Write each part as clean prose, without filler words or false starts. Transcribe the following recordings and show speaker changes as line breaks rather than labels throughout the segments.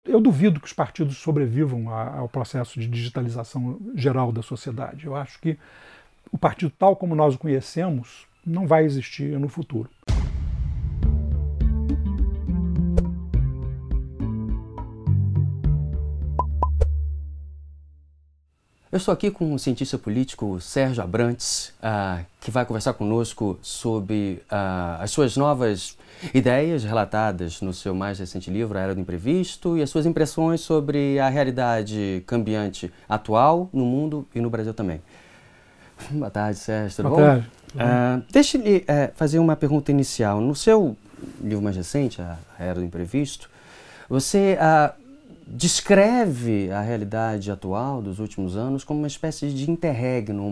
eu duvido que os partidos sobrevivam ao processo de digitalização geral da sociedade. Eu acho que o partido tal como nós o conhecemos não vai existir no futuro.
Eu estou aqui com o cientista político Sérgio Abrantes, que vai conversar conosco sobre as suas novas ideias relatadas no seu mais recente livro, A Era do Imprevisto, e as suas impressões sobre a realidade cambiante atual no mundo e no Brasil também. Boa tarde, Sérgio. Tudo bom?
Boa tarde.
Deixe-me fazer uma pergunta inicial. No seu livro mais recente, A Era do Imprevisto, você descreve a realidade atual dos últimos anos como uma espécie de interregno,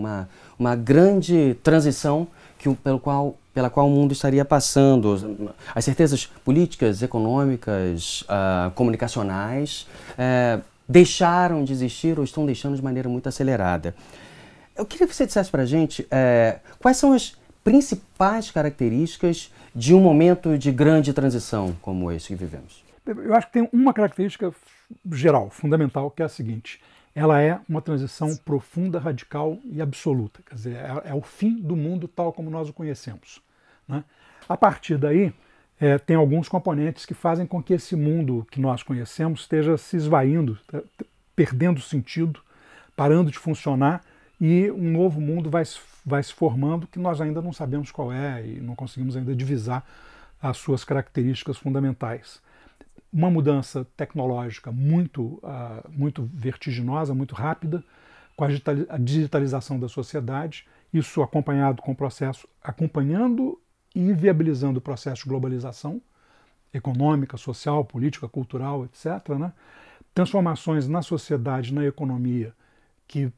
uma grande transição pela qual o mundo estaria passando. As certezas políticas, econômicas, comunicacionais deixaram de existir ou estão deixando de maneira muito acelerada. Eu queria que você dissesse para a gente quais são as principais características de um momento de grande transição como esse que vivemos.
Eu acho que tem uma característica geral, fundamental, que é a seguinte: ela é uma transição profunda, radical e absoluta. Quer dizer, é o fim do mundo tal como nós o conhecemos, né? A partir daí, tem alguns componentes que fazem com que esse mundo que nós conhecemos esteja se esvaindo, perdendo sentido, parando de funcionar, e um novo mundo vai se formando que nós ainda não sabemos qual é e não conseguimos ainda divisar as suas características fundamentais. Uma mudança tecnológica muito vertiginosa, muito rápida, com a digitalização da sociedade, isso acompanhado com o processo, acompanhando e viabilizando o processo de globalização econômica, social, política, cultural, etc., né? Transformações na sociedade, na economia, que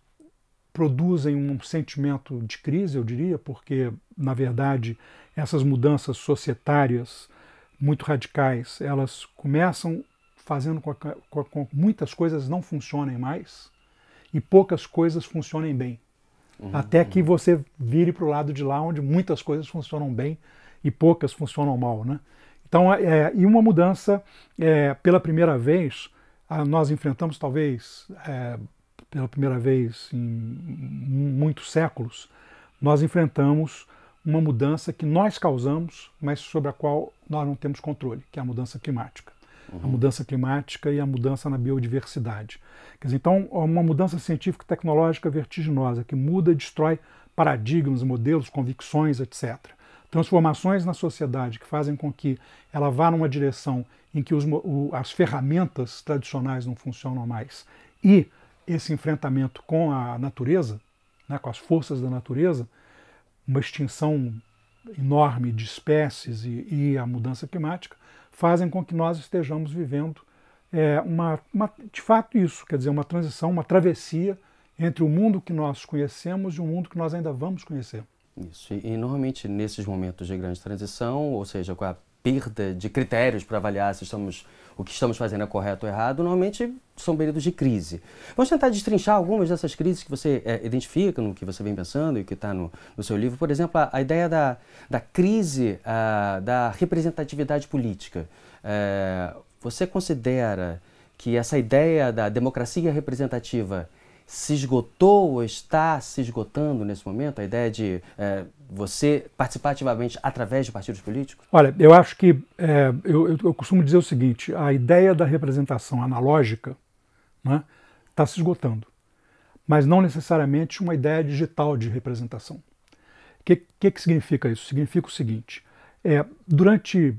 produzem um sentimento de crise, eu diria, porque, na verdade, essas mudanças societárias muito radicais, elas começam fazendo com que muitas coisas não funcionem mais e poucas coisas funcionem bem. Até que você vire para o lado de lá, onde muitas coisas funcionam bem e poucas funcionam mal, né? Então, e uma mudança, pela primeira vez, nós enfrentamos talvez, pela primeira vez em muitos séculos, nós enfrentamos uma mudança que nós causamos, mas sobre a qual nós não temos controle, que é a mudança climática. A mudança climática e a mudança na biodiversidade. Quer dizer, então, uma mudança científica e tecnológica vertiginosa, que muda e destrói paradigmas, modelos, convicções, etc. Transformações na sociedade que fazem com que ela vá numa direção em que as ferramentas tradicionais não funcionam mais. E esse enfrentamento com a natureza, né, com as forças da natureza, uma extinção enorme de espécies e a mudança climática, fazem com que nós estejamos vivendo de fato isso, quer dizer, uma transição, uma travessia entre o mundo que nós conhecemos e o mundo que nós ainda vamos conhecer.
Isso, e normalmente nesses momentos de grande transição, ou seja, com a perda de critérios para avaliar se o que estamos fazendo é correto ou errado, normalmente são períodos de crise. Vamos tentar destrinchar algumas dessas crises que você identifica, no que você vem pensando e que está no seu livro. Por exemplo, a ideia da crise da representatividade política. Você considera que essa ideia da democracia representativa se esgotou ou está se esgotando nesse momento? A ideia de você participar ativamente através de partidos políticos?
Olha, eu acho que, eu costumo dizer o seguinte: a ideia da representação analógica, né, está se esgotando, mas não necessariamente uma ideia digital de representação. O que significa isso? Significa o seguinte: durante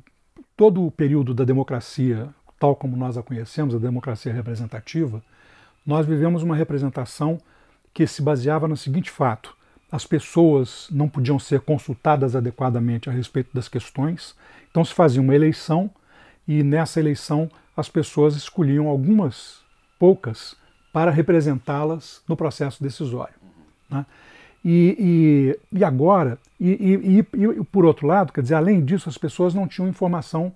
todo o período da democracia, tal como nós a conhecemos, a democracia representativa, nós vivemos uma representação que se baseava no seguinte fato: as pessoas não podiam ser consultadas adequadamente a respeito das questões, então se fazia uma eleição e nessa eleição as pessoas escolhiam algumas, poucas, para representá-las no processo decisório, né? E agora, por outro lado, quer dizer, além disso, as pessoas não tinham informação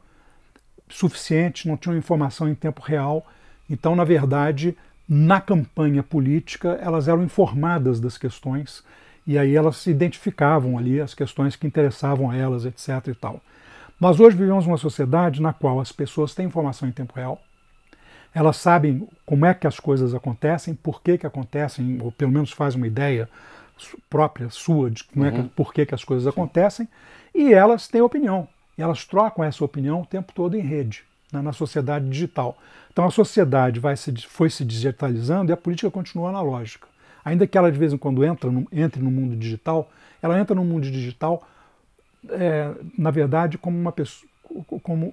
suficiente, não tinham informação em tempo real, então, na verdade, na campanha política, elas eram informadas das questões e aí elas se identificavam ali, as questões que interessavam a elas, etc. e tal. Nós hoje vivemos uma sociedade na qual as pessoas têm informação em tempo real, elas sabem como é que as coisas acontecem, por que que acontecem, ou pelo menos faz uma ideia própria sua de como por que que as coisas acontecem, e elas têm opinião. E elas trocam essa opinião o tempo todo em rede, né, na sociedade digital. Então a sociedade foi se digitalizando e a política continua analógica. Ainda que ela de vez em quando entre no mundo digital, ela entra no mundo digital, na verdade, como uma pessoa,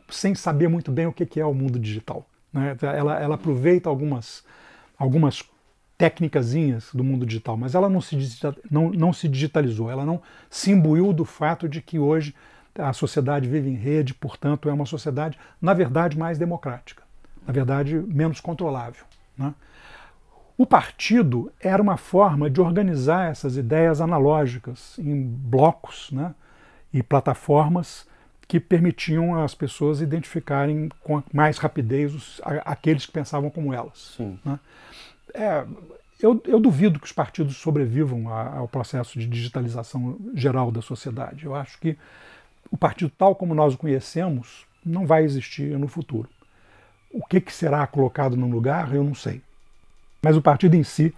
sem saber muito bem o que é o mundo digital, né? Ela aproveita algumas técnicazinhas do mundo digital, mas ela não se digitalizou, ela não se imbuiu do fato de que hoje a sociedade vive em rede, portanto é uma sociedade, na verdade, mais democrática, na verdade, menos controlável, né? O partido era uma forma de organizar essas ideias analógicas em blocos, né, e plataformas que permitiam às pessoas identificarem com mais rapidez aqueles que pensavam como elas. Né? Eu duvido que os partidos sobrevivam ao processo de digitalização geral da sociedade. Eu acho que o partido tal como nós o conhecemos não vai existir no futuro. O que será colocado no lugar, eu não sei. Mas o partido em si,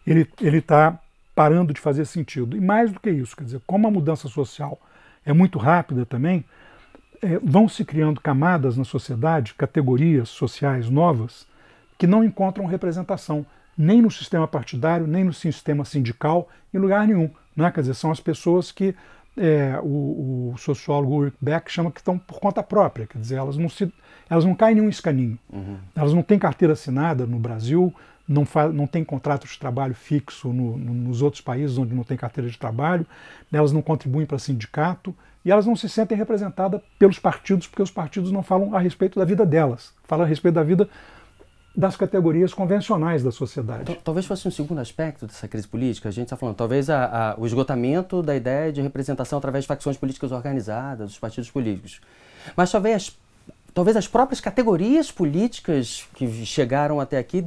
ele está parando de fazer sentido. E mais do que isso, quer dizer, como a mudança social é muito rápida também, vão se criando camadas na sociedade, categorias sociais novas, que não encontram representação, nem no sistema partidário, nem no sistema sindical, em lugar nenhum. Né? Quer dizer, são as pessoas que o sociólogo Ulrich Beck chama que estão por conta própria, quer dizer, elas não caem em nenhum escaninho. Elas não têm carteira assinada no Brasil, não tem contrato de trabalho fixo nos outros países onde não tem carteira de trabalho, elas não contribuem para sindicato e elas não se sentem representadas pelos partidos, porque os partidos não falam a respeito da vida delas, falam a respeito da vida das categorias convencionais da sociedade.
Talvez fosse um segundo aspecto dessa crise política, a gente está falando, talvez o esgotamento da ideia de representação através de facções políticas organizadas, dos partidos políticos. Mas talvez as próprias categorias políticas que chegaram até aqui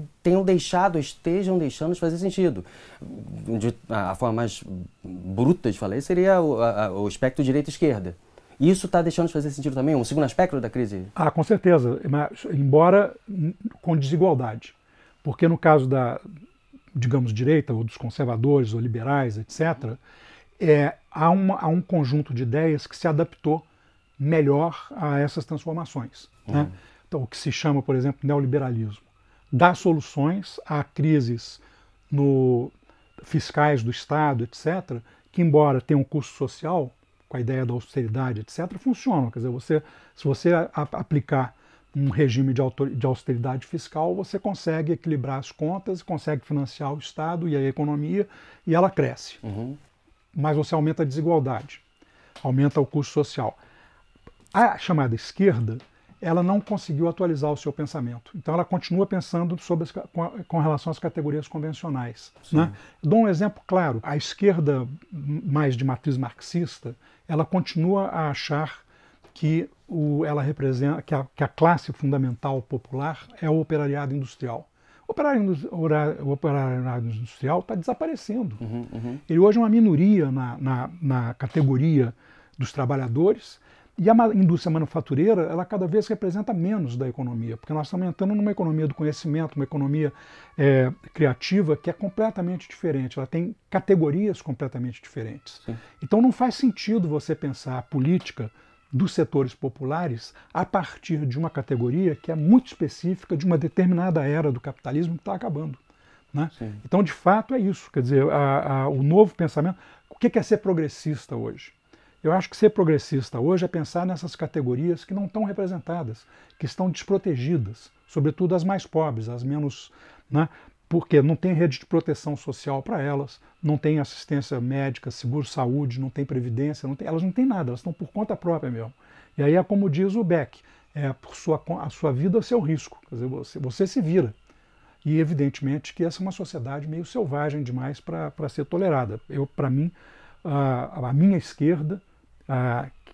estejam deixando de fazer sentido. A forma mais bruta de falar seria o espectro direita-esquerda. Isso está deixando de fazer sentido também? Um segundo aspecto da crise?
Com certeza, mas, embora com desigualdade. Porque no caso da, digamos, direita, ou dos conservadores, ou liberais, etc., há um conjunto de ideias que se adaptou melhor a essas transformações. Né? Então, o que se chama, por exemplo, neoliberalismo. Dá soluções a crises fiscais do Estado, etc., que, embora tenham um custo social, com a ideia da austeridade, etc., funcionam. Quer dizer, se você aplicar um regime de austeridade fiscal, você consegue equilibrar as contas, consegue financiar o Estado e a economia, e ela cresce. Mas você aumenta a desigualdade, aumenta o custo social. A chamada esquerda, ela não conseguiu atualizar o seu pensamento. Então ela continua pensando com relação às categorias convencionais. Né? Dou um exemplo claro. A esquerda mais de matriz marxista, ela continua a achar que ela representa que a classe fundamental popular é o operariado industrial. O operariado industrial está desaparecendo. Ele hoje é uma minoria na categoria dos trabalhadores. E a indústria manufatureira, ela cada vez representa menos da economia, porque nós estamos entrando numa economia do conhecimento, uma economia criativa que é completamente diferente, ela tem categorias completamente diferentes. Então não faz sentido você pensar a política dos setores populares a partir de uma categoria que é muito específica de uma determinada era do capitalismo que está acabando. Né? Então, de fato, é isso. Quer dizer, o novo pensamento... O que é ser progressista hoje? Eu acho que ser progressista hoje é pensar nessas categorias que não estão representadas, que estão desprotegidas, sobretudo as mais pobres, as menos... Né? Porque não tem rede de proteção social para elas, não tem assistência médica, seguro-saúde, não tem previdência, elas não têm nada, elas estão por conta própria mesmo. E aí é como diz o Beck, a sua vida é seu risco, quer dizer, você se vira. E evidentemente que essa é uma sociedade meio selvagem demais para ser tolerada. Para mim, a minha esquerda,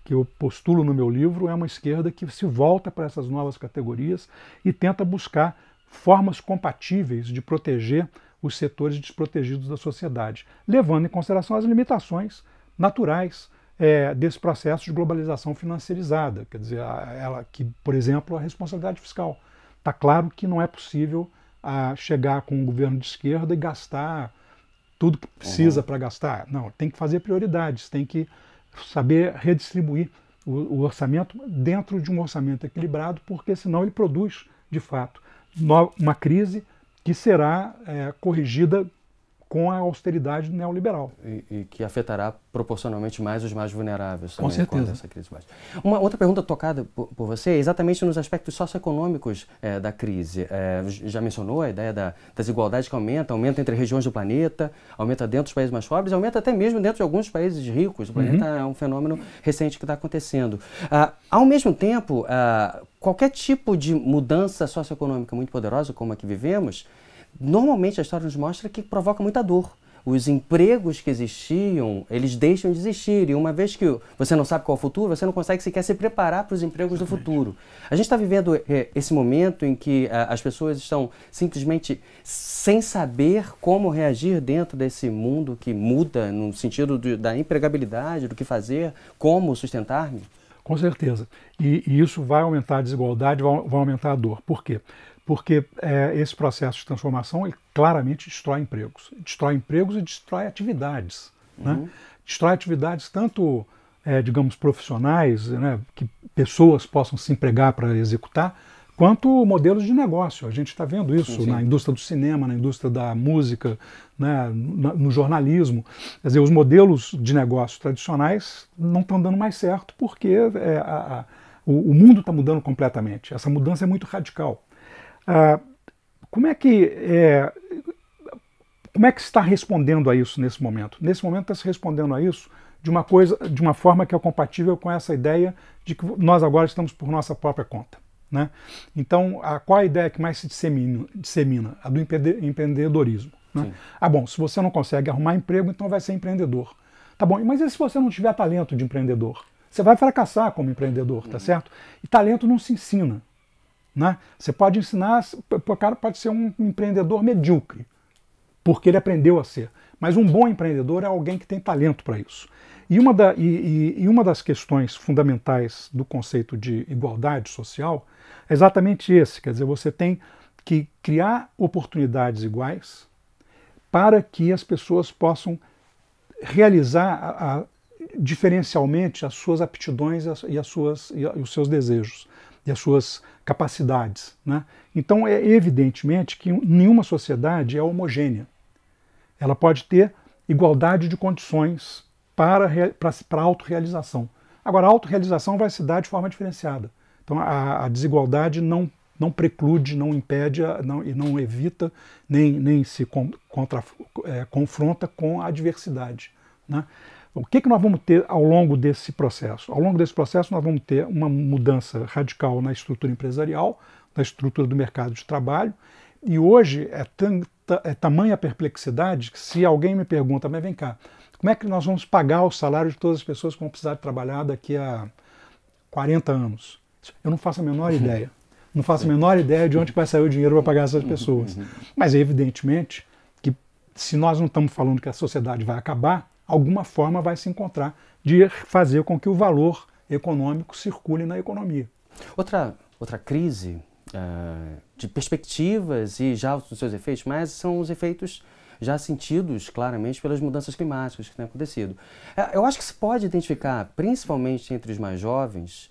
que eu postulo no meu livro, é uma esquerda que se volta para essas novas categorias e tenta buscar formas compatíveis de proteger os setores desprotegidos da sociedade, levando em consideração as limitações naturais desse processo de globalização financiarizada, quer dizer, por exemplo, a responsabilidade fiscal. Está claro que não é possível chegar com um governo de esquerda e gastar tudo que precisa para gastar. Não, tem que fazer prioridades, tem que saber redistribuir o orçamento dentro de um orçamento equilibrado, porque senão ele produz, de fato, uma crise que será corrigida com a austeridade neoliberal.
E que afetará proporcionalmente mais os mais vulneráveis também.
Com certeza.
Essa crise baixa. Uma outra pergunta tocada por você é exatamente nos aspectos socioeconômicos da crise. Já mencionou a ideia da desigualdade que aumenta entre regiões do planeta, aumenta dentro dos países mais pobres, aumenta até mesmo dentro de alguns países ricos. O planeta é um fenômeno recente que está acontecendo. Ao mesmo tempo, qualquer tipo de mudança socioeconômica muito poderosa, como a que vivemos, normalmente a história nos mostra que provoca muita dor. Os empregos que existiam, eles deixam de existir. E uma vez que você não sabe qual é o futuro, você não consegue sequer se preparar para os empregos do futuro. A gente está vivendo esse momento em que as pessoas estão simplesmente sem saber como reagir dentro desse mundo que muda no sentido da empregabilidade, do que fazer, como sustentar-me.
Com certeza. E isso vai aumentar a desigualdade, vai aumentar a dor. Por quê? Porque esse processo de transformação ele claramente destrói empregos. Destrói empregos e destrói atividades. Né? Destrói atividades tanto, digamos, profissionais, né, que pessoas possam se empregar para executar, quanto modelos de negócio. A gente está vendo isso na indústria do cinema, na indústria da música, né, no jornalismo. Quer dizer, os modelos de negócio tradicionais não estão dando mais certo porque o mundo está mudando completamente. Essa mudança é muito radical. Como é que está respondendo a isso nesse momento? Nesse momento está se respondendo a isso de uma forma que é compatível com essa ideia de que nós agora estamos por nossa própria conta. Né? Então, qual a ideia que mais se dissemina? A do empreendedorismo. Né? Bom, se você não consegue arrumar emprego, então vai ser empreendedor. Tá bom, mas e se você não tiver talento de empreendedor? Você vai fracassar como empreendedor, tá certo? E talento não se ensina. Né? Você pode ensinar, o cara pode ser um empreendedor medíocre, porque ele aprendeu a ser. Mas um bom empreendedor é alguém que tem talento para isso. E uma das questões fundamentais do conceito de igualdade social é exatamente esse, quer dizer, você tem que criar oportunidades iguais para que as pessoas possam realizar diferencialmente as suas aptidões e os seus desejos e as suas capacidades. Né? Então, evidentemente que nenhuma sociedade é homogênea. Ela pode ter igualdade de condições para a autorrealização. Agora, a autorrealização vai se dar de forma diferenciada. Então, a desigualdade não preclude, não impede e não evita, nem se confronta com a diversidade. Né? O que nós vamos ter ao longo desse processo? Ao longo desse processo nós vamos ter uma mudança radical na estrutura empresarial, na estrutura do mercado de trabalho, e hoje é tamanha a perplexidade que se alguém me pergunta, mas vem cá, como é que nós vamos pagar o salário de todas as pessoas que vão precisar de trabalhar daqui a 40 anos? Eu não faço a menor ideia. Não faço a menor ideia de onde vai sair o dinheiro para pagar essas pessoas. Mas evidentemente que se nós não estamos falando que a sociedade vai acabar, alguma forma vai se encontrar de fazer com que o valor econômico circule na economia.
Outra crise de perspectivas e já os seus efeitos, mas são os efeitos já sentidos claramente pelas mudanças climáticas que têm acontecido. Eu acho que se pode identificar, principalmente entre os mais jovens,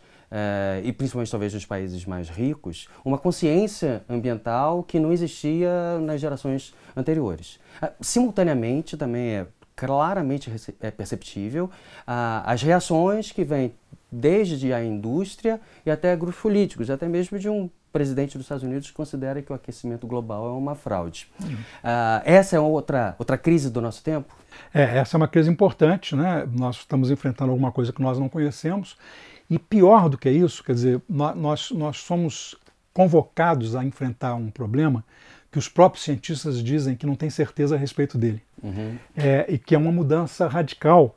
e principalmente talvez nos países mais ricos, uma consciência ambiental que não existia nas gerações anteriores. Simultaneamente, também é claramente perceptível as reações que vêm desde a indústria e até grupos políticos, até mesmo de um presidente dos Estados Unidos que considera que o aquecimento global é uma fraude. Essa é outra crise do nosso tempo?
Essa é uma crise importante, né? Nós estamos enfrentando alguma coisa que nós não conhecemos e pior do que isso, quer dizer, nós somos convocados a enfrentar um problema que os próprios cientistas dizem que não tem certeza a respeito dele. E que é uma mudança radical,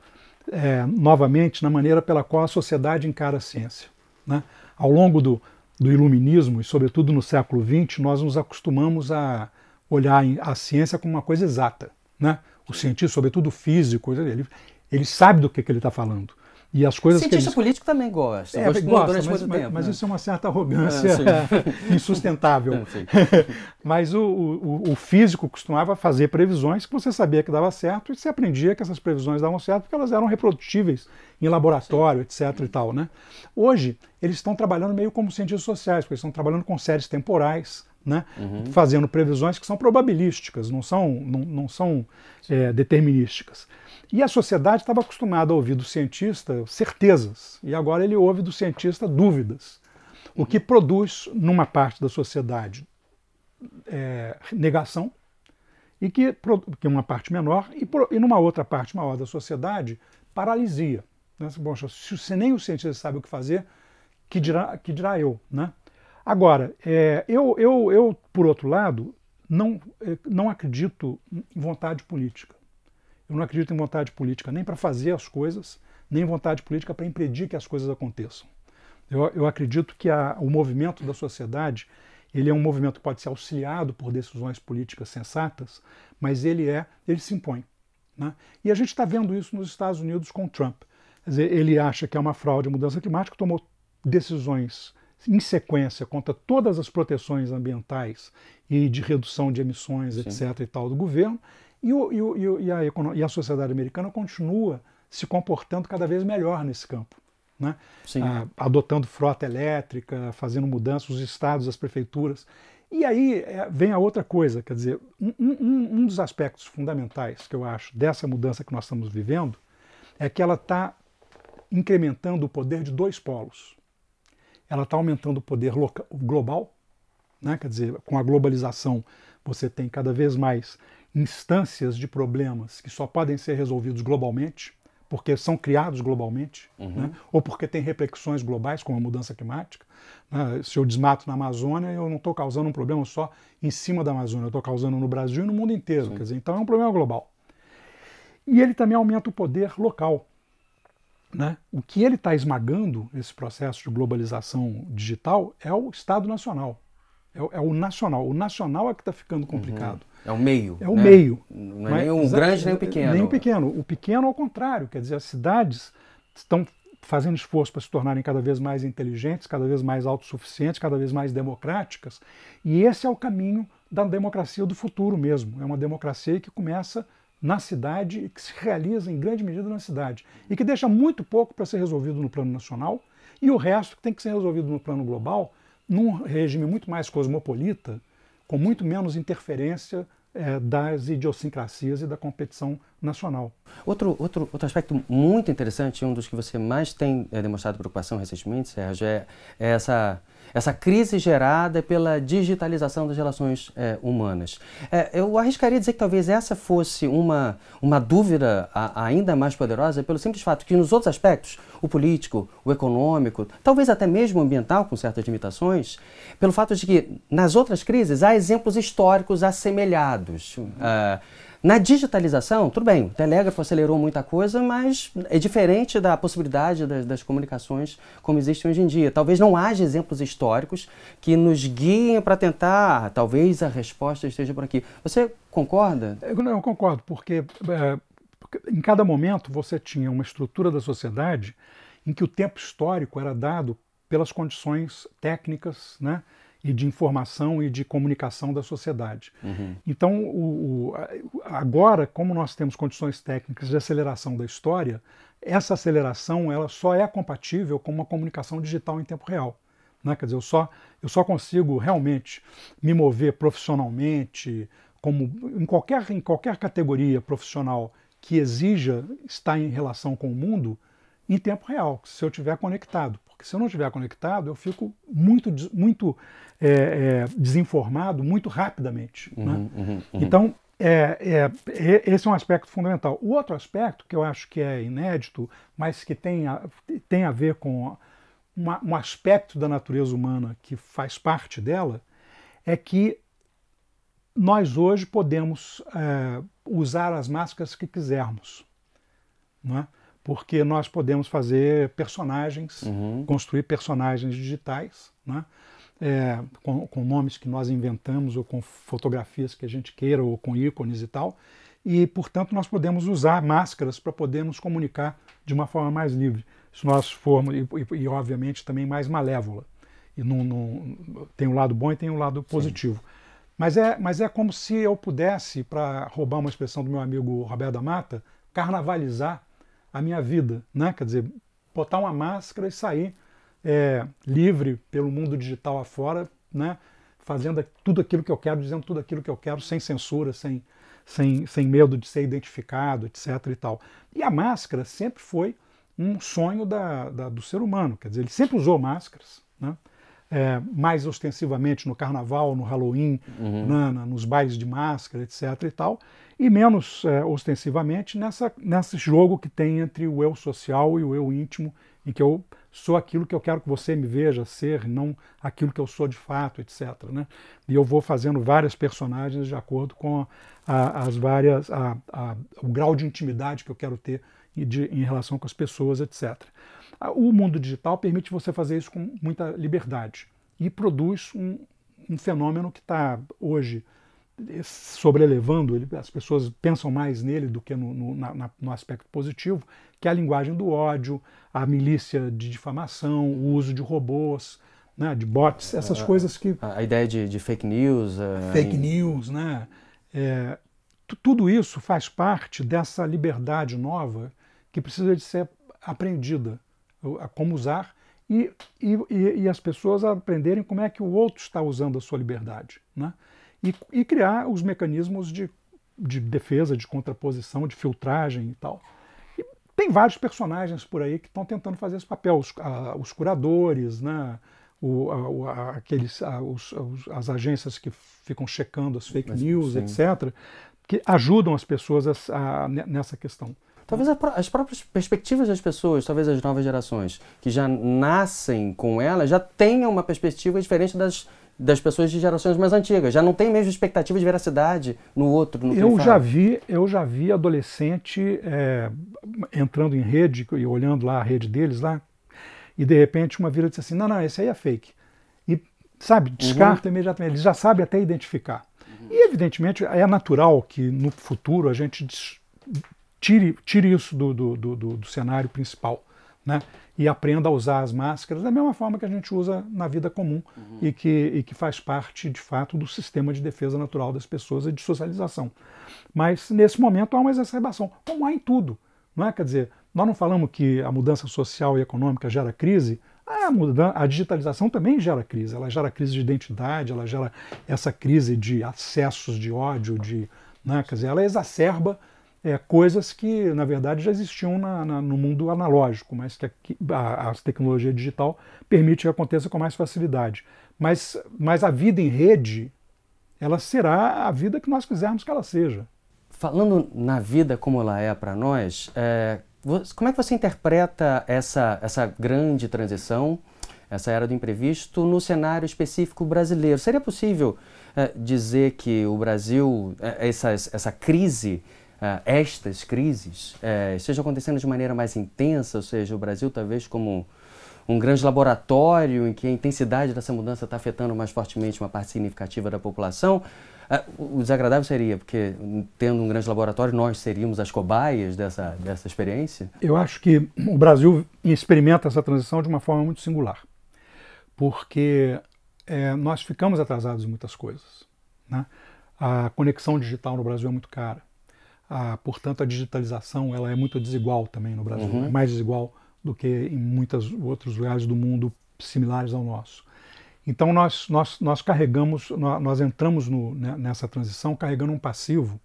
novamente, na maneira pela qual a sociedade encara a ciência. Né? Ao longo do iluminismo, e sobretudo no século XX, nós nos acostumamos a olhar a ciência como uma coisa exata. Né? O cientista, sobretudo o físico, ele sabe do que ele está falando. E as coisas
Cientista
que
político também gosta.
gosta,
durante muito tempo.
Mas isso é uma certa arrogância insustentável. Mas o físico costumava fazer previsões que você sabia que dava certo e você aprendia que essas previsões davam certo porque elas eram reprodutíveis em laboratório, etc. e tal, né? Hoje, eles estão trabalhando meio como cientistas sociais, porque eles estão trabalhando com séries temporais, né? Fazendo previsões que são probabilísticas, não são determinísticas. E a sociedade estava acostumada a ouvir do cientista certezas, e agora ele ouve do cientista dúvidas, o que produz, numa parte da sociedade, negação, e que é uma parte menor, e numa outra parte maior da sociedade, paralisia. Né? Bom, se nem o cientista sabe o que fazer, que dirá eu, né? Agora, eu, por outro lado, não acredito em vontade política. Eu não acredito em vontade política nem para fazer as coisas, nem vontade política para impedir que as coisas aconteçam. Eu acredito que o movimento da sociedade, ele é um movimento que pode ser auxiliado por decisões políticas sensatas, mas ele se impõe. Né? E a gente está vendo isso nos Estados Unidos com Trump. Quer dizer, ele acha que é uma fraude a mudança climática, tomou decisões em sequência contra todas as proteções ambientais e de redução de emissões, etc. e tal do governo, e a sociedade americana continua se comportando cada vez melhor nesse campo, né? Adotando frota elétrica, fazendo mudanças, os estados, as prefeituras. E aí vem a outra coisa, quer dizer, um dos aspectos fundamentais que eu acho dessa mudança que nós estamos vivendo é que ela está incrementando o poder de dois polos. Ela está aumentando o poder global, né? Quer dizer, com a globalização você tem cada vez mais instâncias de problemas que só podem ser resolvidos globalmente, porque são criados globalmente, né? Ou porque tem repercussões globais, como a mudança climática. Né? Se eu desmato na Amazônia, eu não estou causando um problema só em cima da Amazônia, eu estou causando no Brasil e no mundo inteiro. Quer dizer, então é um problema global. E ele também aumenta o poder local. Né? O que ele está esmagando, esse processo de globalização digital, é o Estado Nacional. É o nacional. O nacional é que está ficando complicado.
É o meio.
É o meio.
Não é nem o grande nem o pequeno.
Nem o pequeno. O pequeno, ao contrário. Quer dizer, as cidades estão fazendo esforço para se tornarem cada vez mais inteligentes, cada vez mais autossuficientes, cada vez mais democráticas. E esse é o caminho da democracia do futuro mesmo. É uma democracia que começa na cidade e que se realiza em grande medida na cidade. E que deixa muito pouco para ser resolvido no plano nacional e o resto que tem que ser resolvido no plano global, num regime muito mais cosmopolita, com muito menos interferência das idiosincrasias e da competição nacional.
Outro aspecto muito interessante, um dos que você mais tem demonstrado preocupação recentemente, Sérgio, é essa crise gerada pela digitalização das relações humanas. Eu arriscaria dizer que talvez essa fosse uma dúvida ainda mais poderosa pelo simples fato que nos outros aspectos, o político, o econômico, talvez até mesmo o ambiental, com certas limitações, pelo fato de que nas outras crises há exemplos históricos assemelhados. Na digitalização, tudo bem, o telégrafo acelerou muita coisa, mas é diferente da possibilidade das comunicações como existem hoje em dia. Talvez não haja exemplos históricos que nos guiem para tentar, talvez a resposta esteja por aqui. Você concorda?
Eu concordo, porque em cada momento você tinha uma estrutura da sociedade em que o tempo histórico era dado pelas condições técnicas, né? E de informação e de comunicação da sociedade. Então, agora, como nós temos condições técnicas de aceleração da história, essa aceleração ela só é compatível com uma comunicação digital em tempo real. Né? Quer dizer, eu só consigo realmente me mover profissionalmente, em qualquer categoria profissional que exija estar em relação com o mundo, em tempo real, se eu estiver conectado. Porque se eu não estiver conectado, eu fico muito desinformado muito rapidamente. Então, esse é um aspecto fundamental. O outro aspecto, que eu acho que é inédito, mas que tem a ver com um aspecto da natureza humana que faz parte dela, é que nós hoje podemos usar as máscaras que quisermos. Não é? Porque nós podemos fazer personagens, construir personagens digitais, né? Com nomes que nós inventamos, ou com fotografias que a gente queira, ou com ícones e tal. E, portanto, nós podemos usar máscaras para poder nos comunicar de uma forma mais livre. se nós formos, e obviamente também mais malévola. E tem um lado bom e tem um lado positivo. Sim. Mas é como se eu pudesse, para roubar uma expressão do meu amigo Roberto da Mata, carnavalizar a minha vida, né? Quer dizer, botar uma máscara e sair livre pelo mundo digital afora, né? Fazendo tudo aquilo que eu quero, dizendo tudo aquilo que eu quero, sem censura, sem medo de ser identificado, etc. e tal. E a máscara sempre foi um sonho do ser humano, quer dizer, ele sempre usou máscaras, né? Mais ostensivamente no carnaval, no Halloween, nos bailes de máscara, etc. e tal, e menos ostensivamente nesse jogo que tem entre o eu social e o eu íntimo, em que eu sou aquilo que eu quero que você me veja ser, não aquilo que eu sou de fato, etc. Né? E eu vou fazendo várias personagens de acordo com o grau de intimidade que eu quero ter em relação com as pessoas, etc. O mundo digital permite você fazer isso com muita liberdade e produz um fenômeno que está hoje sobrelevando, as pessoas pensam mais nele do que no aspecto positivo, que é a linguagem do ódio, a milícia de difamação, o uso de robôs, né, de bots, essas coisas que...
A ideia de fake news.
Fake news, né? Tudo isso faz parte dessa liberdade nova que precisa de ser aprendida, a como usar, e as pessoas aprenderem como é que o outro está usando a sua liberdade, né? E criar os mecanismos de defesa, de contraposição, de filtragem e tal. E tem vários personagens por aí que estão tentando fazer esse papel, os curadores, né? As agências que ficam checando as fake news, etc., que ajudam as pessoas nessa questão.
Talvez as próprias perspectivas das pessoas, talvez as novas gerações, que já nascem com ela, já tenham uma perspectiva diferente das pessoas de gerações mais antigas. Já não tem mesmo expectativa de veracidade no outro.
Eu já vi adolescente entrando em rede e olhando lá a rede deles lá, e de repente uma vira e diz assim, não, esse aí é fake. E, sabe, descarta imediatamente. Eles já sabem até identificar. E, evidentemente, é natural que no futuro a gente tire isso do cenário principal, né? E aprenda a usar as máscaras da mesma forma que a gente usa na vida comum e que faz parte, de fato, do sistema de defesa natural das pessoas e de socialização. Mas, nesse momento, há uma exacerbação, como há em tudo, não é? Quer dizer, nós não falamos que a mudança social e econômica gera crise? A digitalização também gera crise. Ela gera crise de identidade, ela gera essa crise de acessos de ódio, né? Quer dizer, ela exacerba coisas que, na verdade, já existiam no mundo analógico, mas que a tecnologia digital permite que aconteça com mais facilidade. Mas a vida em rede, ela será a vida que nós quisermos que ela seja.
Falando na vida como ela é para nós, como é que você interpreta essa grande transição, essa era do imprevisto, no cenário específico brasileiro? Seria possível dizer que o Brasil, essa crise, estas crises, estejam acontecendo de maneira mais intensa, ou seja, o Brasil talvez como um grande laboratório em que a intensidade dessa mudança está afetando mais fortemente uma parte significativa da população? O desagradável seria, porque tendo um grande laboratório, nós seríamos as cobaias dessa experiência?
Eu acho que o Brasil experimenta essa transição de uma forma muito singular, porque nós ficamos atrasados em muitas coisas, né? A conexão digital no Brasil é muito cara. Portanto, a digitalização ela é muito desigual também no Brasil, é mais desigual do que em muitos outros lugares do mundo similares ao nosso. Então nós entramos nessa transição carregando um passivo,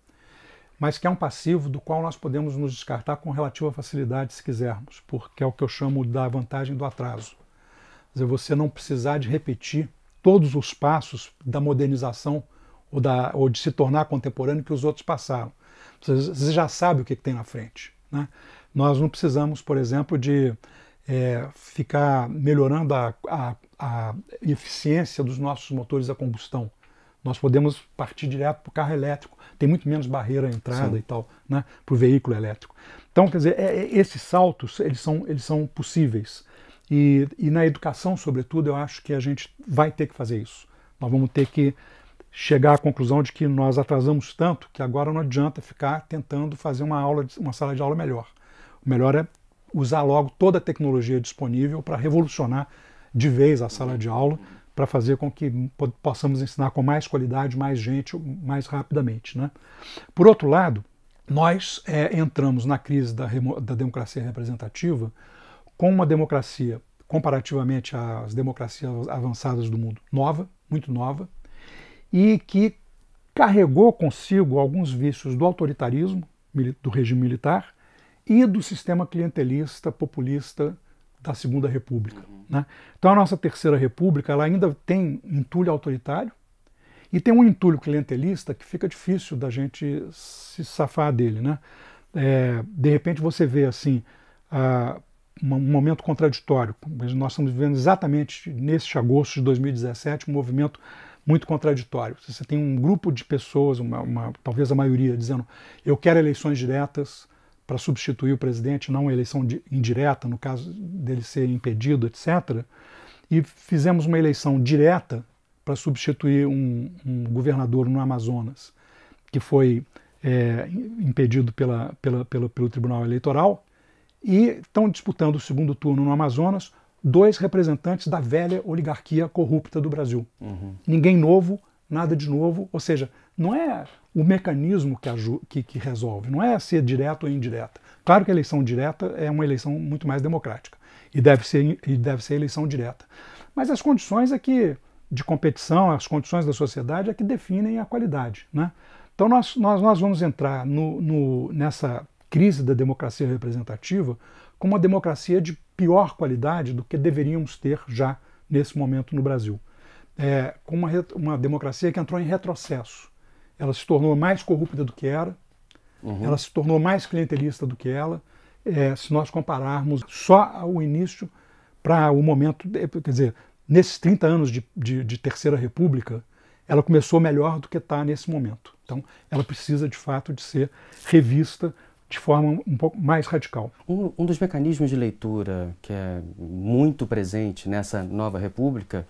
mas que é um passivo do qual nós podemos nos descartar com relativa facilidade se quisermos, porque é o que eu chamo da vantagem do atraso. Quer dizer, você não precisar de repetir todos os passos da modernização ou de se tornar contemporâneo que os outros passaram. Você já sabe o que tem na frente, né? Nós não precisamos, por exemplo, de ficar melhorando a eficiência dos nossos motores a combustão. Nós podemos partir direto para o carro elétrico. Tem muito menos barreira à entrada e tal, né, para o veículo elétrico. Então, quer dizer, esses saltos eles são possíveis. E na educação, sobretudo, eu acho que a gente vai ter que fazer isso. Nós vamos ter que chegar à conclusão de que nós atrasamos tanto que agora não adianta ficar tentando fazer uma sala de aula melhor. O melhor é usar logo toda a tecnologia disponível para revolucionar de vez a sala de aula, para fazer com que possamos ensinar com mais qualidade, mais gente, mais rapidamente, né? Por outro lado, nós entramos na crise da democracia representativa com uma democracia, comparativamente às democracias avançadas do mundo, nova, muito nova, e que carregou consigo alguns vícios do autoritarismo, do regime militar, e do sistema clientelista, populista da Segunda República. Né? Então a nossa Terceira República ela ainda tem entulho autoritário e tem um entulho clientelista que fica difícil da gente se safar dele. Né? De repente você vê assim um momento contraditório. Nós estamos vivendo exatamente neste agosto de 2017 um movimento muito contraditório. Você tem um grupo de pessoas, talvez a maioria, dizendo eu quero eleições diretas para substituir o presidente, não uma eleição indireta, no caso dele ser impedido, etc. E fizemos uma eleição direta para substituir um governador no Amazonas, que foi impedido pelo Tribunal Eleitoral, e estão disputando o segundo turno no Amazonas 2 representantes da velha oligarquia corrupta do Brasil. Ninguém novo, nada de novo, ou seja, não é o mecanismo que resolve, não é ser direto ou indireta. Claro que a eleição direta é uma eleição muito mais democrática e deve ser eleição direta. Mas as condições de competição, as condições da sociedade é que definem a qualidade. Né? Então nós vamos entrar nessa crise da democracia representativa com uma democracia de pior qualidade do que deveríamos ter já nesse momento no Brasil. Com uma democracia que entrou em retrocesso. Ela se tornou mais corrupta do que era, ela se tornou mais clientelista do que ela, se nós compararmos só o início para o momento, quer dizer, nesses 30 anos de Terceira República, ela começou melhor do que está nesse momento. Então, ela precisa, de fato, de ser revista de forma um pouco mais radical.
Um dos mecanismos de leitura que é muito presente nessa nova república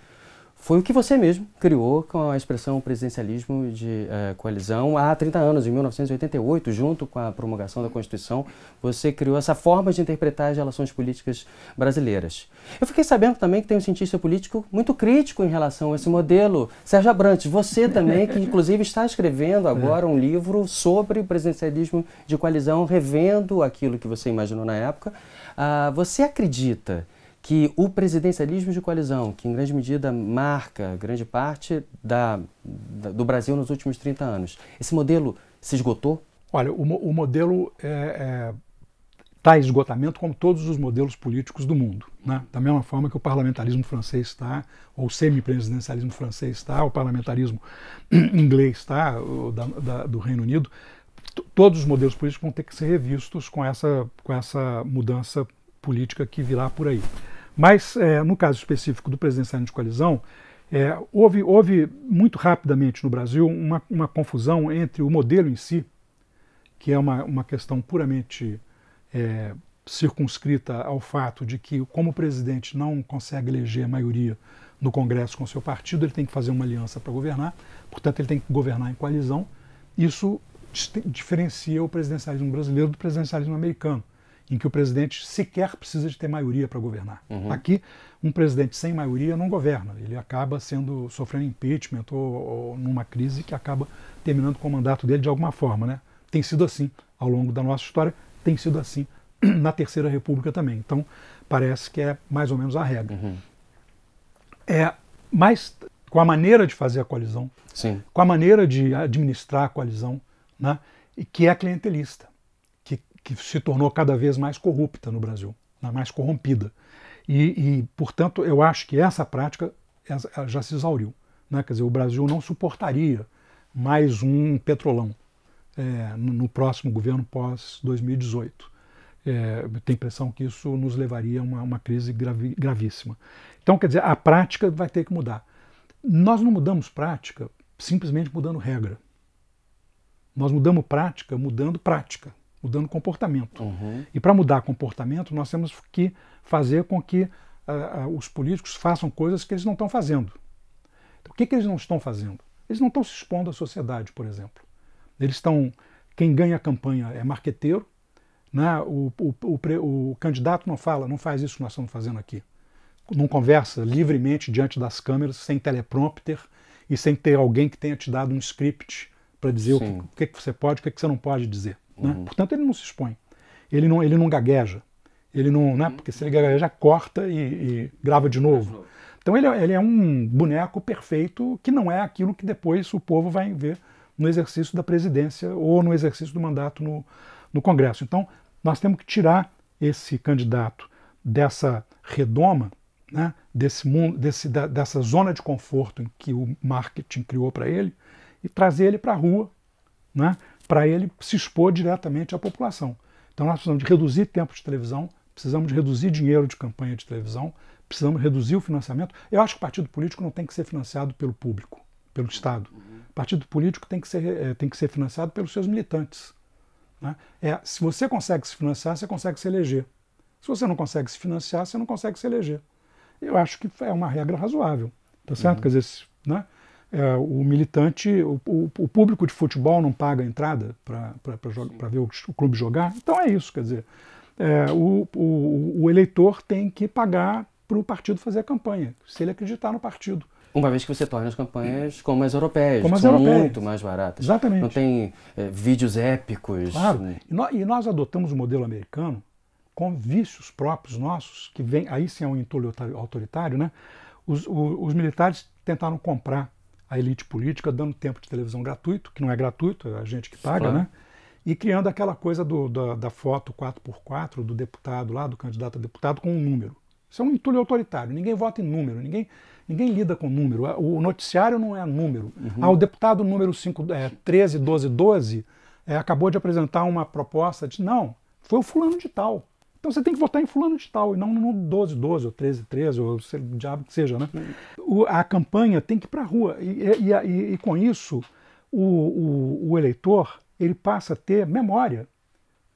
foi o que você mesmo criou com a expressão presidencialismo de coalizão há 30 anos, em 1988, junto com a promulgação da Constituição, você criou essa forma de interpretar as relações políticas brasileiras. Eu fiquei sabendo também que tem um cientista político muito crítico em relação a esse modelo. Sérgio Abrantes, você também, que inclusive está escrevendo agora um livro sobre o presidencialismo de coalizão, revendo aquilo que você imaginou na época. Você acredita que o presidencialismo de coalizão, que em grande medida marca grande parte do Brasil nos últimos 30 anos, esse modelo se esgotou?
Olha, o modelo está em esgotamento como todos os modelos políticos do mundo. Né? Da mesma forma que o parlamentarismo francês está, ou o semipresidencialismo francês está, o parlamentarismo inglês está, do Reino Unido, todos os modelos políticos vão ter que ser revistos com essa mudança política que virá por aí. Mas, no caso específico do presidencialismo de coalizão, houve muito rapidamente no Brasil uma confusão entre o modelo em si, que é uma questão puramente circunscrita ao fato de que, como o presidente não consegue eleger a maioria no Congresso com seu partido, ele tem que fazer uma aliança para governar, portanto ele tem que governar em coalizão. Isso diferencia o presidencialismo brasileiro do presidencialismo americano, em que o presidente sequer precisa de ter maioria para governar. Aqui, um presidente sem maioria não governa, ele acaba sofrendo impeachment ou numa crise que acaba terminando com o mandato dele de alguma forma. Né? Tem sido assim ao longo da nossa história, tem sido assim na Terceira República também. Então, parece que é mais ou menos a regra. Mas com a maneira de fazer a coalizão,
Sim.
com a maneira de administrar a coalizão, né, que é clientelista, que se tornou cada vez mais corrupta no Brasil, mais corrompida. Portanto, eu acho que essa prática já se exauriu. Né? Quer dizer, o Brasil não suportaria mais um petrolão no próximo governo pós-2018. Tenho a impressão que isso nos levaria a uma crise gravíssima. Então, quer dizer, a prática vai ter que mudar. Nós não mudamos prática simplesmente mudando regra. Nós mudamos prática mudando comportamento. E para mudar comportamento, nós temos que fazer com que os políticos façam coisas que eles não estão fazendo. Então, o que eles não estão fazendo? Eles não estão se expondo à sociedade, por exemplo. Quem ganha a campanha é marqueteiro, né? O candidato não fala, não faz isso que nós estamos fazendo aqui. Não conversa livremente diante das câmeras, sem teleprompter e sem ter alguém que tenha te dado um script para dizer o que você pode, o que você não pode dizer. Né? Portanto, ele não se expõe. Ele não gagueja. Ele não, né? Porque se ele gagueja, corta e grava de novo. Então ele é um boneco perfeito que não é aquilo que depois o povo vai ver no exercício da presidência ou no exercício do mandato no Congresso. Então, nós temos que tirar esse candidato dessa redoma, né, desse mundo, dessa zona de conforto em que o marketing criou para ele e trazer ele para a rua, né, para ele se expor diretamente à população. Então nós precisamos de reduzir tempo de televisão, precisamos de reduzir dinheiro de campanha de televisão, precisamos reduzir o financiamento. Eu acho que o partido político não tem que ser financiado pelo público, pelo Estado. O partido político tem que ser financiado pelos seus militantes. Né? Se você consegue se financiar, você consegue se eleger. Se você não consegue se financiar, você não consegue se eleger. Eu acho que é uma regra razoável, tá certo? Quer dizer, né? O militante, o público de futebol não paga a entrada para ver o clube jogar, então é isso, quer dizer, o eleitor tem que pagar para o partido fazer a campanha, se ele acreditar no partido.
Uma vez que você torna as campanhas como as europeias,
como
que
as
são
europeias.
muito mais baratas.
Exatamente.
Não tem vídeos épicos.
Claro, e nós adotamos o modelo americano com vícios próprios nossos, que vem, aí sim é um entulho autoritário, né? Os militares tentaram comprar a elite política dando tempo de televisão gratuito, que não é gratuito, é a gente que paga, claro, né? E criando aquela coisa da foto 4x4 do deputado lá, do candidato a deputado com um número. Isso é um entulho autoritário, ninguém vota em número, ninguém lida com número, o noticiário não é número. O deputado número 131212 acabou de apresentar uma proposta de, não, foi o fulano de tal. Então você tem que votar em fulano de tal, e não no 1212 ou 1313, ou o diabo que seja, né? A campanha tem que ir para a rua, e com isso o eleitor ele passa a ter memória,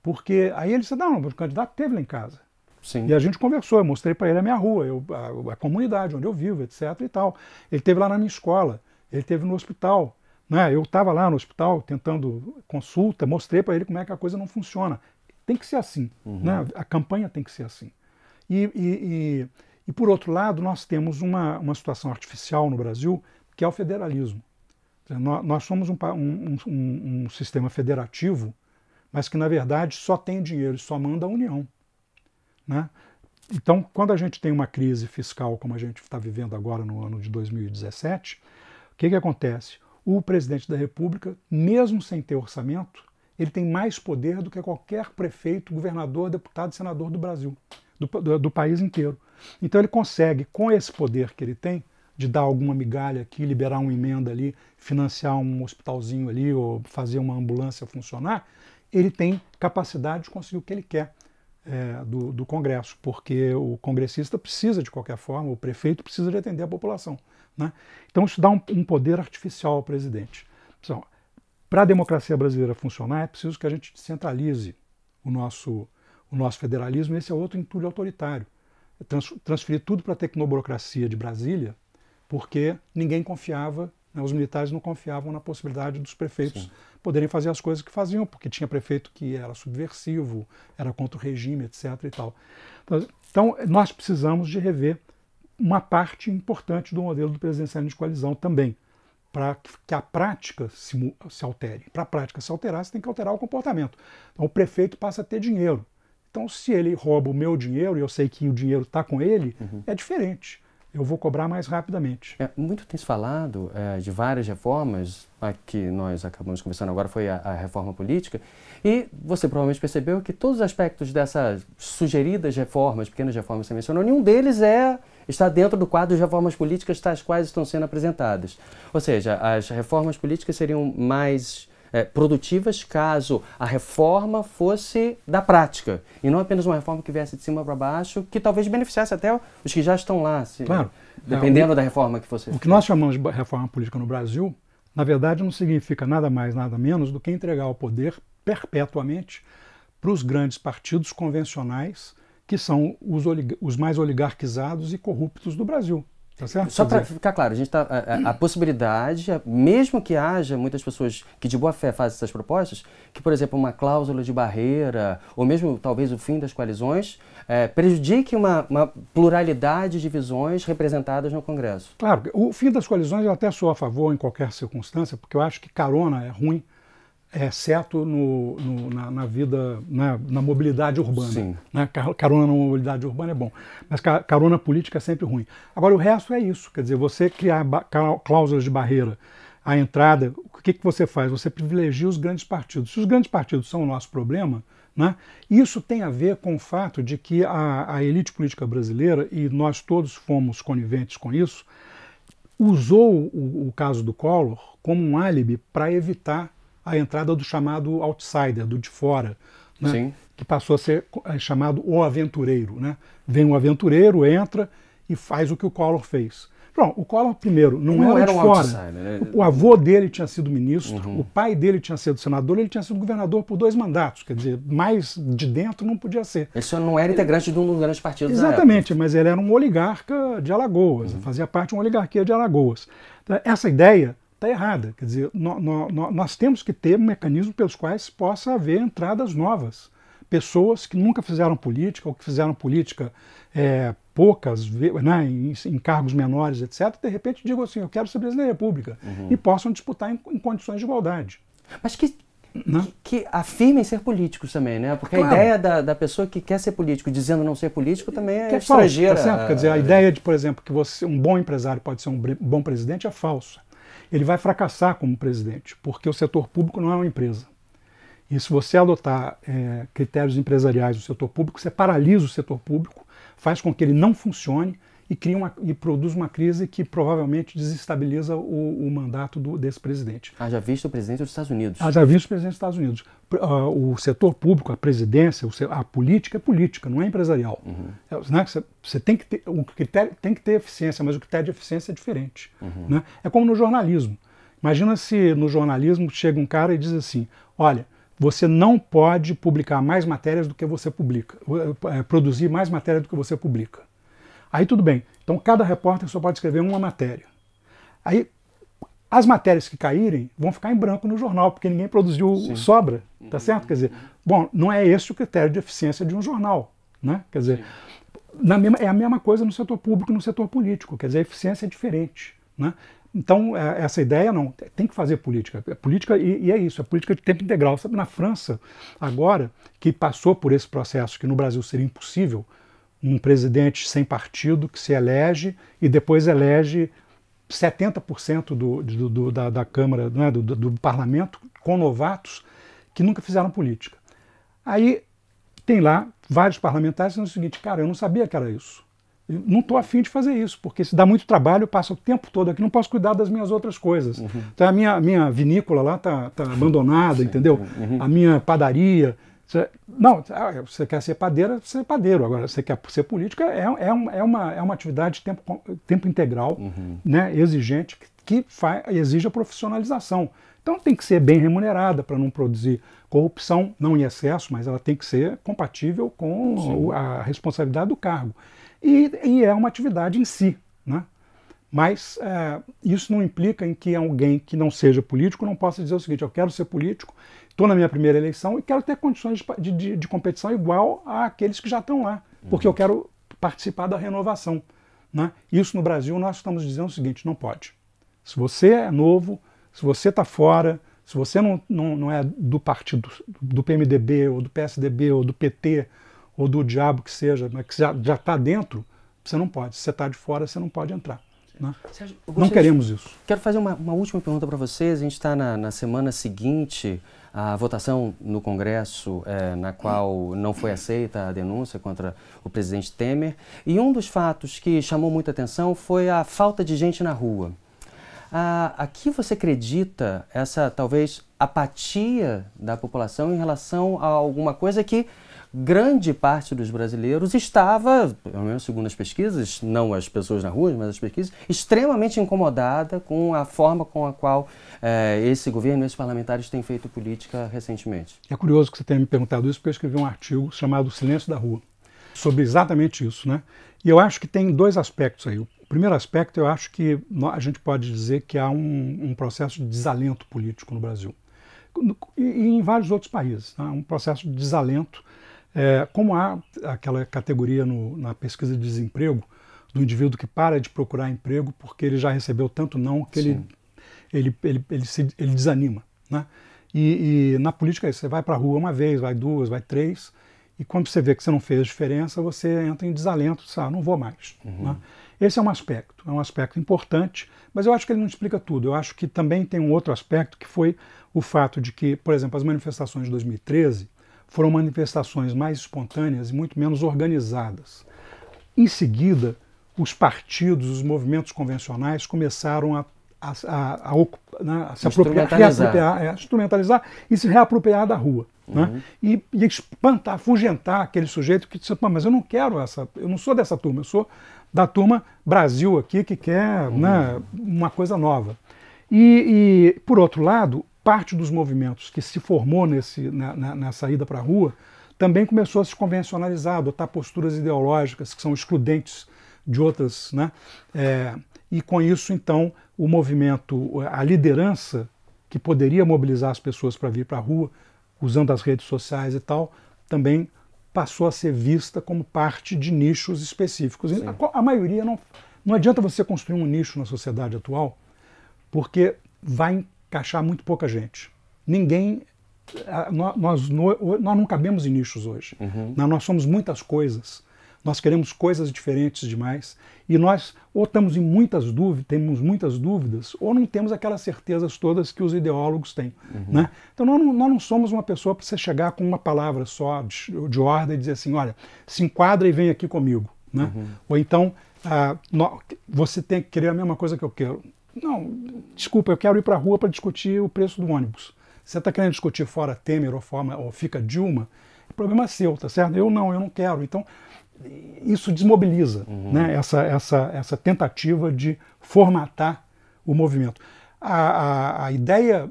porque aí ele diz, não, o candidato esteve lá em casa.
Sim.
E a gente conversou, eu mostrei para ele a minha rua, a comunidade onde eu vivo, etc. e tal. Ele esteve lá na minha escola, ele esteve no hospital, né? Eu estava lá no hospital tentando consulta, mostrei para ele como é que a coisa não funciona. Tem que ser assim, né? A campanha tem que ser assim. E por outro lado, nós temos uma situação artificial no Brasil, que é o federalismo. Nós somos um sistema federativo, mas que na verdade só tem dinheiro e só manda a União. Né? Então, quando a gente tem uma crise fiscal como a gente está vivendo agora no ano de 2017, o que acontece? O presidente da República, mesmo sem ter orçamento, ele tem mais poder do que qualquer prefeito, governador, deputado e senador do Brasil, do país inteiro. Então ele consegue, com esse poder que ele tem, de dar alguma migalha aqui, liberar uma emenda ali, financiar um hospitalzinho ali ou fazer uma ambulância funcionar, ele tem capacidade de conseguir o que ele quer do Congresso, porque o congressista precisa de qualquer forma, o prefeito precisa de atender a população. Né? Então isso dá um poder artificial ao presidente. Então, para a democracia brasileira funcionar, é preciso que a gente descentralize o nosso federalismo, e esse é outro entulho autoritário. Transferir tudo para a tecnoburocracia de Brasília, porque ninguém confiava, né, os militares não confiavam na possibilidade dos prefeitos poderem fazer as coisas que faziam, porque tinha prefeito que era subversivo, era contra o regime, etc. e tal. Então, nós precisamos de rever uma parte importante do modelo do presidencialismo de coalizão também, para que a prática se altere. Para a prática se alterar, você tem que alterar o comportamento. Então o prefeito passa a ter dinheiro. Então se ele rouba o meu dinheiro, e eu sei que o dinheiro está com ele, é diferente. Eu vou cobrar mais rapidamente.
Muito tem se falado de várias reformas, a que nós acabamos conversando agora foi a reforma política, e você provavelmente percebeu que todos os aspectos dessas sugeridas reformas, pequenas reformas que você mencionou, nenhum deles está dentro do quadro de reformas políticas tais quais estão sendo apresentadas. Ou seja, as reformas políticas seriam mais produtivas caso a reforma fosse da prática, e não apenas uma reforma que viesse de cima para baixo, que talvez beneficiasse até os que já estão lá,
claro,
dependendo da reforma que fosse.
O que nós chamamos de reforma política no Brasil, na verdade não significa nada mais, nada menos do que entregar o poder perpetuamente para os grandes partidos convencionais, que são os mais oligarquizados e corruptos do Brasil. Tá certo?
Só para ficar claro, a gente tá, a possibilidade, mesmo que haja muitas pessoas que de boa fé fazem essas propostas, que, por exemplo, uma cláusula de barreira, ou mesmo talvez o fim das coalizões, prejudique uma pluralidade de visões representadas no Congresso.
Claro, o fim das coalizões eu até sou a favor em qualquer circunstância, porque eu acho que carona é ruim, exceto na vida, na mobilidade urbana.
Sim.
Né? Carona na mobilidade urbana é bom, mas carona política é sempre ruim. Agora, o resto é isso, quer dizer, você criar cláusulas de barreira à entrada, o que você faz? Você privilegia os grandes partidos. Se os grandes partidos são o nosso problema, né, isso tem a ver com o fato de que a elite política brasileira, e nós todos fomos coniventes com isso, usou o caso do Collor como um álibi para evitar a entrada do chamado outsider, do de fora, né? Que passou a ser chamado o aventureiro. Né? Vem um aventureiro, entra e faz o que o Collor fez. Pronto, o Collor, primeiro, não era de fora. Né? O avô dele tinha sido ministro, o pai dele tinha sido senador, ele tinha sido governador por 2 mandatos. Quer dizer, mais de dentro não podia ser.
Ele só não era integrante de um dos grandes partidos.
Exatamente, mas ele era um oligarca de Alagoas, fazia parte de uma oligarquia de Alagoas. Então, essa ideia está errada. Quer dizer, nós temos que ter um mecanismo pelos quais possa haver entradas novas. Pessoas que nunca fizeram política ou que fizeram política poucas, né, em cargos menores, etc., de repente digam assim, eu quero ser presidente da República, e possam disputar em condições de igualdade.
Mas que afirmem ser políticos também, né? Porque claro, a ideia da pessoa que quer ser político dizendo não ser político também é estrangeira.
Tá certo? Quer dizer, a ideia de, por exemplo, que um bom empresário pode ser um bom presidente é falsa. Ele vai fracassar como presidente, porque o setor público não é uma empresa. E se você adotar critérios empresariais do setor público, você paralisa o setor público, faz com que ele não funcione e produz uma crise que provavelmente desestabiliza o mandato desse presidente.
Haja visto o presidente dos Estados Unidos.
Haja visto o presidente dos Estados Unidos. O setor público, a presidência, a política é política, não é empresarial. Né? Você tem que ter, o critério tem que ter eficiência, mas o critério de eficiência é diferente. Né? É como no jornalismo. Imagina se no jornalismo chega um cara e diz assim, olha, você não pode publicar mais matérias do que você publica, produzir mais matérias do que você publica. Aí tudo bem, então cada repórter só pode escrever uma matéria. Aí as matérias que caírem vão ficar em branco no jornal, porque ninguém produziu sobra, tá certo? Quer dizer, bom, não é esse o critério de eficiência de um jornal, né? Quer dizer, é a mesma coisa no setor público e no setor político, quer dizer, a eficiência é diferente, né? Então, essa ideia não, tem que fazer política. Política, e é isso, é política de tempo integral. Sabe, na França, agora, que passou por esse processo que no Brasil seria impossível, um presidente sem partido que se elege e depois elege 70% da Câmara, né, do Parlamento, com novatos que nunca fizeram política. Aí tem lá vários parlamentares dizendo o seguinte, cara, eu não sabia que era isso. Eu não estou afim de fazer isso, porque se dá muito trabalho, eu passo o tempo todo aqui, não posso cuidar das minhas outras coisas. Então a minha vinícola lá está abandonada, entendeu? A minha padaria... Não, você quer ser padeiro, você é padeiro. Agora, você quer ser político, é uma atividade de tempo integral, né, exigente, que exige a profissionalização. Então tem que ser bem remunerada para não produzir corrupção, não em excesso, mas ela tem que ser compatível com a responsabilidade do cargo. E é uma atividade em si, né? Mas isso não implica em que alguém que não seja político não possa dizer o seguinte, eu quero ser político, estou na minha primeira eleição e quero ter condições de competição igual àqueles que já estão lá, porque eu quero participar da renovação. Né? Isso no Brasil nós estamos dizendo o seguinte, não pode. Se você é novo, se você está fora, se você não é do partido, do PMDB, ou do PSDB, ou do PT, ou do diabo que seja, mas que já está dentro, você não pode. Se você está de fora, você não pode entrar. Né?
Sérgio,
não queremos isso.
Quero fazer uma última pergunta para vocês. A gente está na semana seguinte à votação no Congresso, na qual não foi aceita a denúncia contra o presidente Temer. E um dos fatos que chamou muita atenção foi a falta de gente na rua. A que você acredita essa, talvez, apatia da população em relação a alguma coisa que grande parte dos brasileiros estava, pelo menos segundo as pesquisas, não as pessoas na rua, mas as pesquisas, extremamente incomodada com a forma com a qual esse governo e esses parlamentares têm feito política recentemente?
É curioso que você tenha me perguntado isso, porque eu escrevi um artigo chamado Silêncio da Rua, sobre exatamente isso, né? E eu acho que tem 2 aspectos aí. primeiro aspecto, eu acho que a gente pode dizer que há um processo de desalento político no Brasil. E em vários outros países, né? Um processo de desalento, como há aquela categoria na pesquisa de desemprego, do indivíduo que para de procurar emprego porque ele já recebeu tanto não que ele desanima, né? E na política é isso, você vai para a rua uma vez, vai duas, vai três, e quando você vê que você não fez diferença, você entra em desalento, sabe, não vou mais. Né? Esse é um aspecto importante, mas eu acho que ele não explica tudo. Eu acho que também tem um outro aspecto, que foi o fato de que, por exemplo, as manifestações de 2013 foram manifestações mais espontâneas e muito menos organizadas. Em seguida, os partidos, os movimentos convencionais começaram a se instrumentalizar e se reapropriar da rua. Né? E espantar, afugentar aquele sujeito que disse, mas eu não quero eu não sou dessa turma, eu sou da turma Brasil aqui que quer né, uma coisa nova. E, por outro lado, parte dos movimentos que se formou nessa ida para a rua também começou a se convencionalizar, adotar posturas ideológicas que são excludentes de outras, né? E com isso, então, o movimento, a liderança que poderia mobilizar as pessoas para vir para a rua, usando as redes sociais e tal, também passou a ser vista como parte de nichos específicos. A maioria não adianta você construir um nicho na sociedade atual, porque vai encaixar muito pouca gente. Nós não cabemos em nichos hoje. Nós somos muitas coisas. Nós queremos coisas diferentes demais e nós ou estamos temos muitas dúvidas, ou não temos aquelas certezas todas que os ideólogos têm. Né? Então nós não somos uma pessoa para você chegar com uma palavra só de ordem e dizer assim, olha, se enquadra e vem aqui comigo. Né? Ou então, você tem que querer a mesma coisa que eu quero. Não, desculpa, eu quero ir para a rua para discutir o preço do ônibus. Você está querendo discutir fora Temer ou fica Dilma, o problema é seu, tá certo? Eu não quero. Então, isso desmobiliza né, essa tentativa de formatar o movimento. A ideia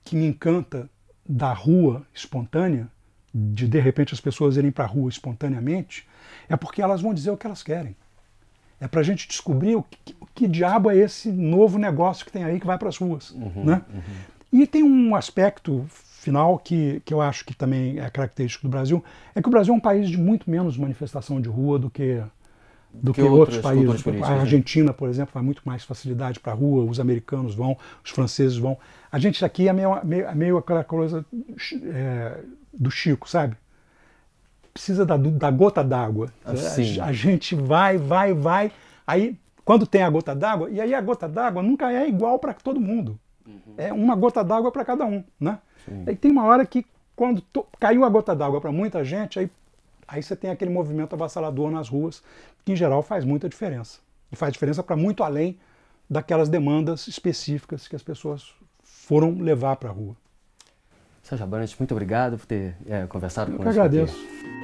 que me encanta da rua espontânea, de repente as pessoas irem para a rua espontaneamente, é porque elas vão dizer o que elas querem. É para a gente descobrir o que diabo é esse novo negócio que tem aí que vai para as ruas. Né? E tem um aspecto final que eu acho que também é característico do Brasil, é que o Brasil é um país de muito menos manifestação de rua do que outros países. A Argentina, por exemplo, vai muito mais facilidade para a rua, os americanos vão, os franceses vão. A gente aqui é meio aquela coisa do Chico, sabe? Precisa da gota d'água. A gente vai, aí quando tem a gota d'água, e aí a gota d'água nunca é igual para todo mundo. É uma gota d'água para cada um, né? Aí tem uma hora que, quando caiu a gota d'água para muita gente, aí você tem aquele movimento avassalador nas ruas, que em geral faz muita diferença. E faz diferença para muito além daquelas demandas específicas que as pessoas foram levar para a rua.
Sérgio Abrantes, muito obrigado por ter conversado conosco.
Eu que agradeço. Aqui.